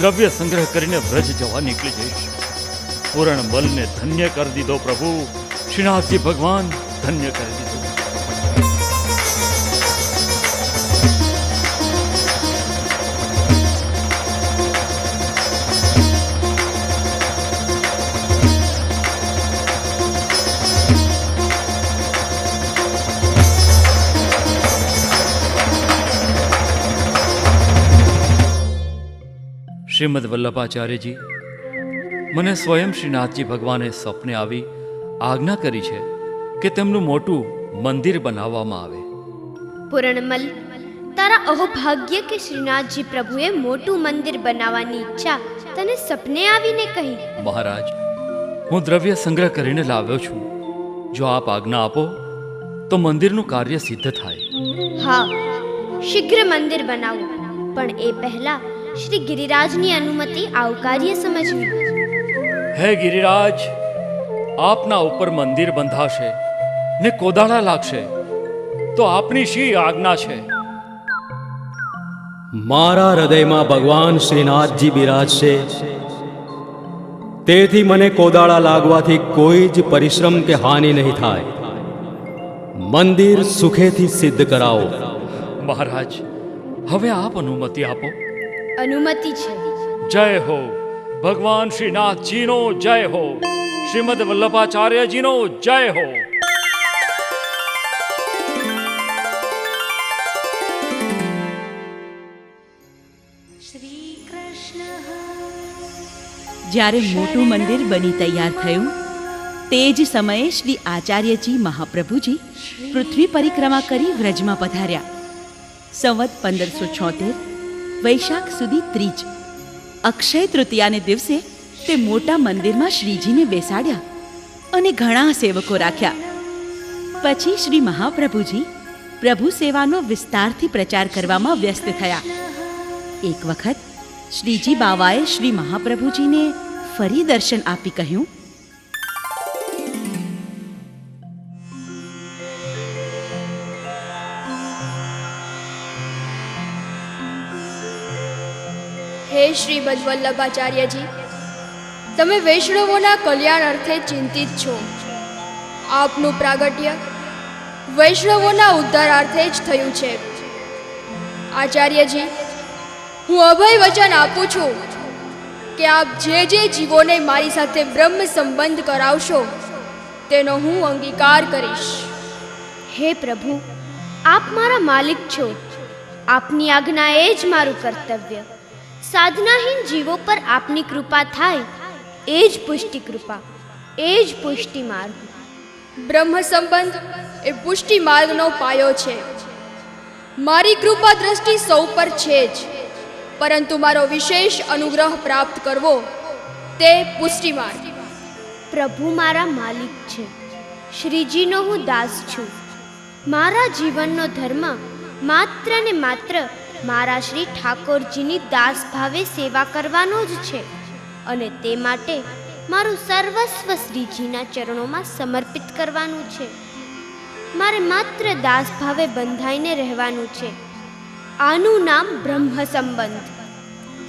દ્રવ્ય સંગ્રહ કરીને વ્રજ જવા નીકળી જઈશ. પૂરણ બલને ધન્ય કરી દીધો પ્રભુ, શ્રીનાથજી ભગવાન ધન્ય કરી દીધો. શ્રીમદ વલ્લભાચાર્યજી, મને સ્વયં શ્રીનાથજી ભગવાને સ્વપ્ને આવી આજ્ઞા કરી છે કે તેમનું મોટું મંદિર બનાવવામાં આવે. પૂરણમલ, તારા અહોભાગ્ય કે શ્રીનાથજી પ્રભુએ મોટું મંદિર બનાવવાની ઈચ્છા તને સપને આવીને કહી. મહારાજ, હું દ્રવ્ય સંગ્રહ કરીને લાવ્યો છું. જો આપ આજ્ઞા આપો તો મંદિરનું કાર્ય સિદ્ધ થાય. હા, શીઘ્ર મંદિર બનાવો, પણ એ પહેલા શ્રી ગિરિરાજની અનુમતિ આવકાર્ય સમજવી. હે ગિરિરાજ, આપના ઉપર મંદિર બંધાશે ને કોદાળા લાગશે તો આપની શી આજ્ઞા છે? મારા હૃદયમાં ભગવાન શ્રીનાથજી બિરાજશે, તેથી મને કોદાળા લાગવાથી કોઈ જ પરિશ્રમ કે હાનિ નહીં થાય. મંદિર સુખેથી સિદ્ધ કરાવો. મહારાજ, હવે આપ અનુમતિ આપો. અનુમતિ છે. જય હો, ભગવાન શ્રીનાથજીનો જય હો, શ્રીમદ વલ્લભાચાર્યજીનો જય હો. જ્યારે મોટું મંદિર બની તૈયાર થયું તે જ સમયે શ્રી આચાર્યજી મહાપ્રભુજી પૃથ્વી પરિક્રમા કરી વ્રજમાં પધાર્યા. સંવત 1576 વૈશાખ સુધી ત્રીજ અક્ષય તૃતીયાને દિવસે તે મોટા મંદિરમાં શ્રીજીને બેસાડ્યા અને ઘણા સેવકો રાખ્યા. પછી શ્રી મહાપ્રભુજી પ્રભુ સેવાનો વિસ્તારથી પ્રચાર કરવામાં વ્યસ્ત થયા. એક વખત શ્રીજી બાવાએ શ્રી મહાપ્રભુજીને ફરી દર્શન આપી કહ્યું, હે શ્રીમદ વલ્લભાચાર્યજી, તમે વૈષ્ણવોના કલ્યાણ અર્થે ચિંતિત છો. આપનું પ્રાગટ્ય વૈષ્ણવોના ઉદ્ધારાર્થે જ થયું છે. આચાર્યજી, હું અભય વચન આપું છું કે આપ જે જે જીવોને મારી સાથે બ્રહ્મ સંબંધ કરાવશો તેનો હું અંગીકાર કરીશ. હે પ્રભુ, આપ મારા માલિક છો. આપની આજ્ઞા એ જ મારું કર્તવ્ય. સાધનાહીન જીવો પર આપની કૃપા થાય એ જ પુષ્ટિ કૃપા, એ જ પુષ્ટિ માર્ગ. બ્રહ્મ સંબંધ એ પુષ્ટિ માર્ગનો પાયો છે. મારી કૃપા દ્રષ્ટિ સૌ પર છે જ, પરંતુ મારો વિશેષ અનુગ્રહ પ્રાપ્ત કરવો તે પુષ્ટિ માર્ગ. પ્રભુ મારા માલિક છે. શ્રીજીનો હું દાસ છું. મારા જીવનનો ધર્મ માત્ર ને માત્ર મારા શ્રી ઠાકોરજીની દાસ ભાવે સેવા કરવાનો જ છે, અને તે માટે મારું સર્વસ્વ શ્રીજીના ચરણોમાં સમર્પિત કરવાનું છે. મારે માત્ર દાસ ભાવે બંધાઈને રહેવાનું છે. આનું નામ બ્રહ્મ સંબંધ.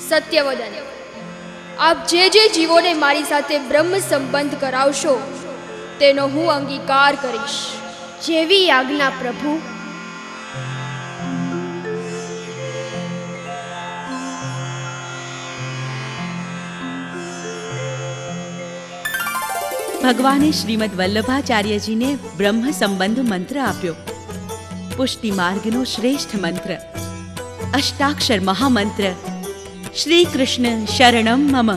સત્યવદન, આપ જે જીવોને મારી સાથે બ્રહ્મ સંબંધ કરાવશો તેનો હું અંગીકાર કરીશ. જેવી આજ્ઞા પ્રભુ. ભગવાને શ્રીમદ વલ્લભાચાર્યજીને બ્રહ્મ સંબંધ મંત્ર આપ્યો. પુષ્ટિ માર્ગનો શ્રેષ્ઠ મંત્ર, અષ્ટાક્ષર મહામંત્ર, શ્રી કૃષ્ણ શરણમ મમ.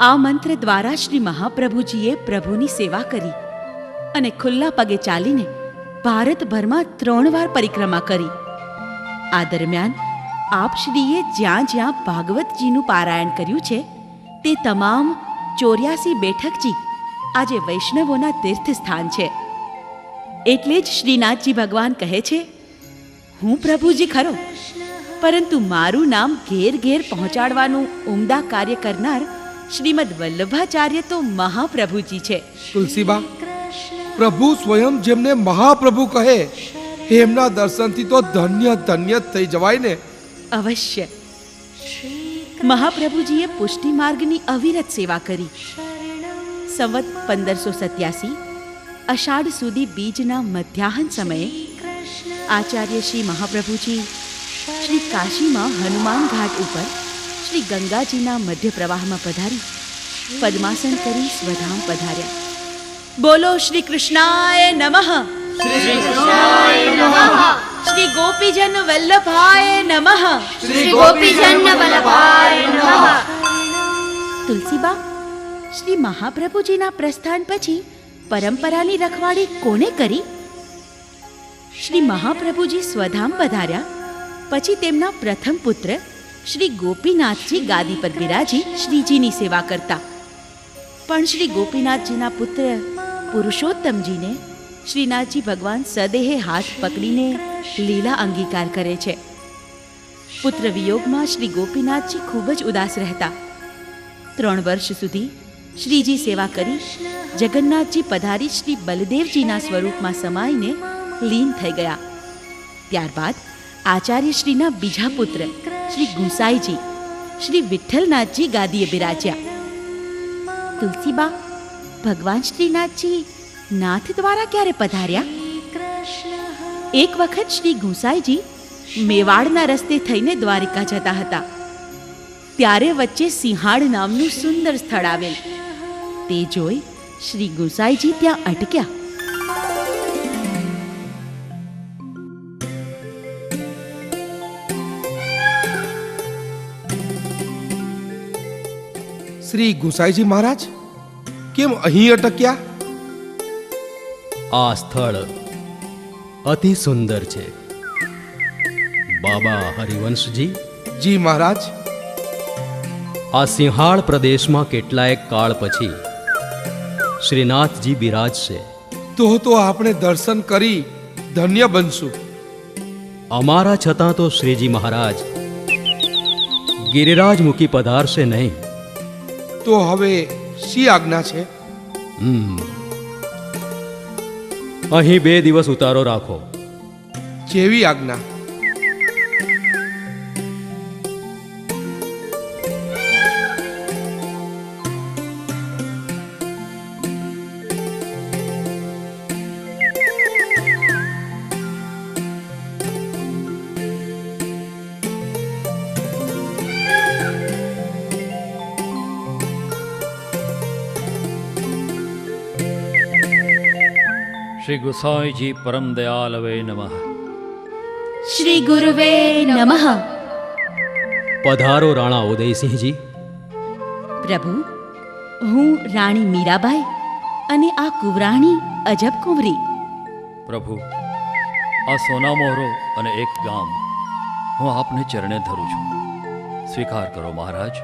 આ મંત્ર દ્વારા શ્રી મહાપ્રભુજીએ પ્રભુની સેવા કરી અને ખુલ્લા પગે ચાલીને ભારતભરમાં 3 વાર પરિક્રમા કરી. આ દરમિયાન આપશ્રીએ જ્યાં જ્યાં ભાગવતજીનું પારાયણ કર્યું છે તે તમામ 84 બેઠકજી આજે વૈષ્ણવોના તીર્થસ્થાન છે. એટલે જ શ્રીનાથજી ભગવાન કહે છે, હું પ્રભુજી ખરો, પરંતુ મારું નામ ઘેર ઘેર પહોંચાડવાનું ઉમદા કાર્ય કરનાર શ્રીમદ વલ્લભાચાર્ય તો મહાપ્રભુજી છે. તુલસીબા, પ્રભુ સ્વયં જેમને મહાપ્રભુ કહે એમના દર્શનથી તો ધન્ય ધન્ય થઈ જવાય ને. અવશ્ય. મહાપ્રભુજીએ પુષ્ટિ માર્ગની અવિરત સેવા કરી. સંવત 1587 અષાઢ સુધી બીજના મધ્યાહન સમયે આચાર્ય શ્રી મહાપ્રભુજી શ્રી કાશીમાં હનુમાન ઘાટ ઉપર શ્રી ગંગાજીના મધ્ય પ્રવાહમાં પધારી પદ્માસન કરી સ્વધામ પધાર્યા. બોલો શ્રી કૃષ્ણાય નમઃ. શ્રી ગોપીજન વલ્લભાય નમઃ. શ્રી ગોપીજન વલ્લભાય નમઃ. તુલસીબા, શ્રી મહાપ્રભુજીના પ્રસ્થાન પછી પરંપરાની રખવાડી કોને કરી? શ્રી મહાપ્રભુજી સ્વધામ પધાર્યા પછી તેમના પ્રથમ પુત્ર શ્રી ગોપીનાથજી ગાદી પર બિરાજી શ્રીજીની સેવા કરતા. પણ શ્રી ગોપીનાથજીના પુત્ર પુરુષોત્તમજીને શ્રીનાથજી ભગવાન સદેહે હાથ પકડીને લીલા અંગીકાર કરે છે. પુત્ર વિયોગમાં શ્રી ગોપીનાથજી ખૂબ જ ઉદાસ રહેતા. 3 વર્ષ સુધી શ્રીજી સેવા કરી જગન્નાથજી પધારી શ્રી બલદેવજીના સ્વરૂપમાં સમાઈને લીન થઈ ગયા. ત્યારબાદ આચાર્યશ્રીના બીજા પુત્ર શ્રી ગુંસાઈજી શ્રી વિઠ્ઠલનાથજી ગાદીએ બિરાજ્યા. તુલસીબા, ભગવાન શ્રીનાથજી નાથ દ્વારા ક્યારે પધાર્યા? એક વખત શ્રી ગુંસાઈજી મેવાડના રસ્તે થઈને દ્વારિકા જતા હતા. ત્યારે વચ્ચે સિંહાડ નામનું સુંદર સ્થળ આવેલ. તે જોઈ શ્રી ગુંસાઈજી ત્યાં અટક્યા. શ્રી ગુસાઈજી મહારાજ કેમ અહીં અટક્યા? આ સ્થળ અતિ સુંદર છે. બાબા હરિવંશજી, જી મહારાજ. આ સિંહાળ પ્રદેશમાં કેટલાય કાળ પછી શ્રીનાથજી બિરાજશે. તો આપણે દર્શન કરી ધન્ય બનશું. અમારા છતાં તો શ્રીજી મહારાજ ગિરિરાજ મૂકી પધારશે નહીં. તો હવે શી આજ્ઞા છે? અહીં 2 દિવસ ઉતારો રાખો. જેવી આજ્ઞા. શ્રી ગુસાઈજી પરમ દયાલવે નમઃ. શ્રી ગુરુવે નમઃ. પધારો રાણા ઉદયસિંહજી. પ્રભુ, હું રાણી મીરાબાઈ અને આ કુંવરાણી અજબ કુંવરી. પ્રભુ, આ સોના મોહરો અને એક ગામ હું આપને ચરણે ધરું છું. સ્વીકાર કરો મહારાજ.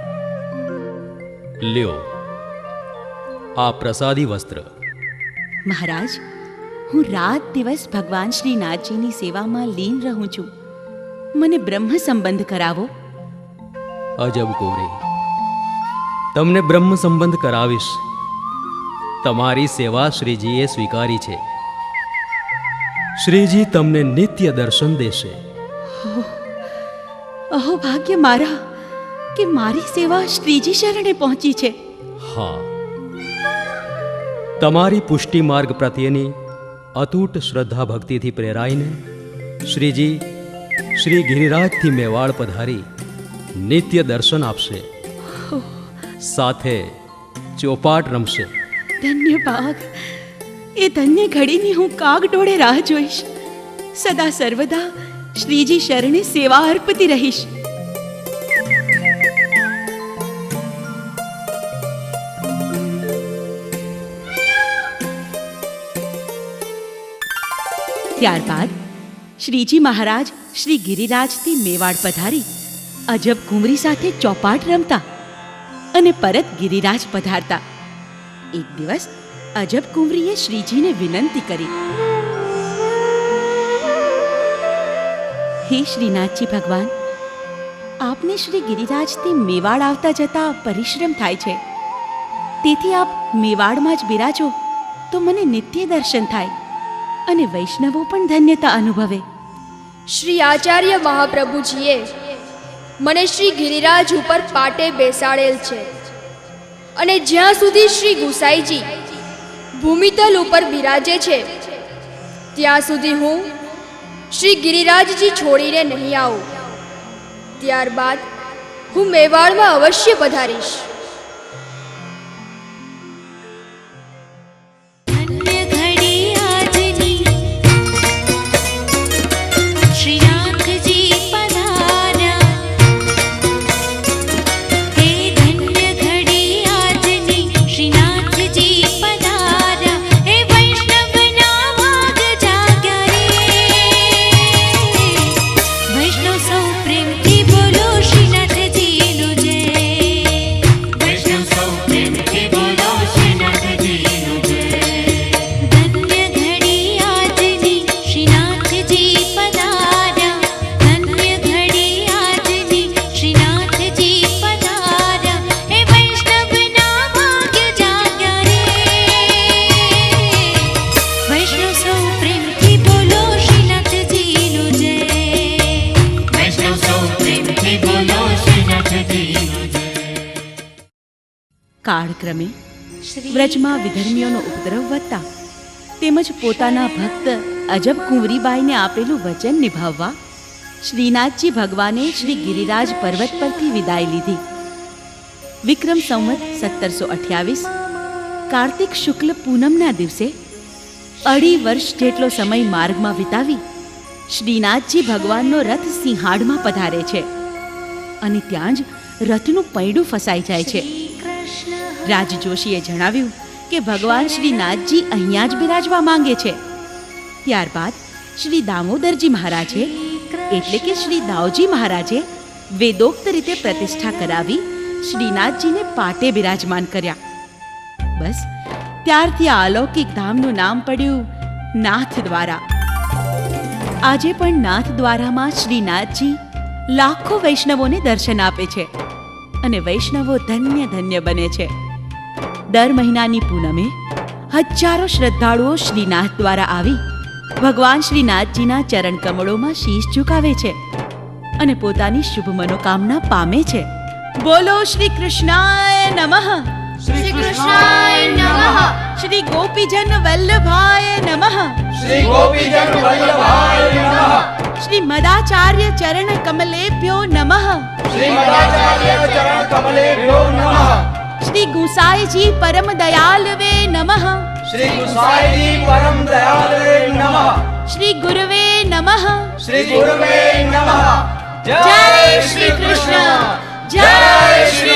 લ્યો આ પ્રસાદી વસ્ત્ર. મહારાજ, હું રાત દિવસ ભગવાન શ્રીનાથજીની સેવામાં લીન રહું છું. મને બ્રહ્મ સંબંધ કરાવો. અજબ કુંવરી, તમને બ્રહ્મ સંબંધ કરાવીશ. તમારી સેવા શ્રીજીએ સ્વીકારી છે. શ્રીજી તમને નિત્ય દર્શન દેશે. અહો ભાગ્ય મારા કે મારી સેવા શ્રીજી શરણે પહોંચી છે. હા, તમારી પુષ્ટિ માર્ગ પ્રત્યેની અતૂટ શ્રદ્ધા ભક્તિથી પ્રેરાઈને શ્રીજી શ્રી ગિરિરાજથી મેવાડ પધારી નિત્ય દર્શન આપશે. સાથે ચોપાટ રમશે. ધન્ય ભાગ. એ ધન્ય ઘડીની હું કાગ ડોળે રાહ જોઈશ. સદા સર્વદા શ્રીજી શરણે સેવા અર્પતી રહીશ. ત્યારબાદ શ્રીજી મહારાજ શ્રી ગિરિરાજથી મેવાડ પધારી અજબ કુંવરી સાથે ચોપાટ રમતા અને પરત ગિરિરાજ પધારતા. એક દિવસ અજબ કુંવરીએ શ્રીજીને વિનંતી કરી, હે શ્રીનાથજી ભગવાન, આપને શ્રી ગિરિરાજથી મેવાડ આવતા જતા પરિશ્રમ થાય છે. તેથી આપ મેવાડમાં જ બિરાજો તો મને નિત્ય દર્શન થાય અને વૈષ્ણવો પણ ધન્યતા અનુભવે. શ્રી આચાર્ય મહાપ્રભુજીએ મને શ્રી ગિરિરાજ ઉપર પાટે બેસાડેલ છે અને જ્યાં સુધી શ્રી ગુસાઈજી ભૂમિતલ ઉપર બિરાજે છે ત્યાં સુધી હું શ્રી ગિરિરાજજી છોડીને નહીં આવું. ત્યારબાદ હું મેવાડમાં અવશ્ય પધારીશ. કાળક્રમે વ્રજમાં વિધર્મીઓનો ઉપદ્રવ વધતા તેમજ પોતાના ભક્ત અજબ કુંવરીબાઈને આપેલું વચન નિભાવવા શ્રીનાથજી ભગવાને શ્રી ગિરિરાજ પર્વત પરથી વિદાય લીધી. વિક્રમ સંવત 1728 કાર્તિક શુક્લ પૂનમના દિવસે 2.5 વર્ષ જેટલો સમય માર્ગમાં વિતાવી શ્રીનાથજી ભગવાનનો રથ સિંહાડમાં પધારે છે અને ત્યાં જ રથનું પૈડું ફસાઈ જાય છે. રાજ જોશીએ જણાવ્યું કે ભગવાન શ્રીનાથજી અહીંયા જ બિરાજવા માંગે છે. ત્યારબાદ શ્રી દામોદરજી મહારાજે એટલે કે શ્રી દાવજી મહારાજે વેદોક્ત રીતે પ્રતિષ્ઠા કરાવી શ્રીનાથજીને પાટે બિરાજમાન કર્યા. બસ ત્યારથી આ અલૌકિક ધામનું નામ પડ્યું નાથ દ્વારા. આજે પણ નાથ દ્વારામાં શ્રીનાથજી લાખો વૈષ્ણવોને દર્શન આપે છે અને વૈષ્ણવો ધન્ય ધન્ય બને છે. દર મહિનાની પૂનમે હજારો શ્રદ્ધાળુઓ શ્રીનાથ દ્વારા આવી ભગવાન શ્રીનાથજીના ચરણ કમળોમાં શીશ ઝુકાવે છે અને પોતાની શુભ મનોકામના પામે છે. બોલો શ્રી કૃષ્ણાય નમઃ. શ્રી કૃષ્ણાય નમઃ. શ્રી ગોપીજન વલ્લભાય નમઃ. શ્રી ગોપીજન વલ્લભાય નમઃ. શ્રી મદાચાર્ય ચરણ કમલેભ્યો નમઃ. શ્રી મદાચાર્ય ચરણ કમલેભ્યો નમઃ. શ્રી ગુસાઈજી પરમ દયાલવે નમઃ. શ્રી ગુસાઈજી પરમ દયાલવે નમઃ. શ્રી ગુરવે નમઃ. શ્રી ગુરવે નમઃ. જય શ્રી કૃષ્ણ. જય શ્રી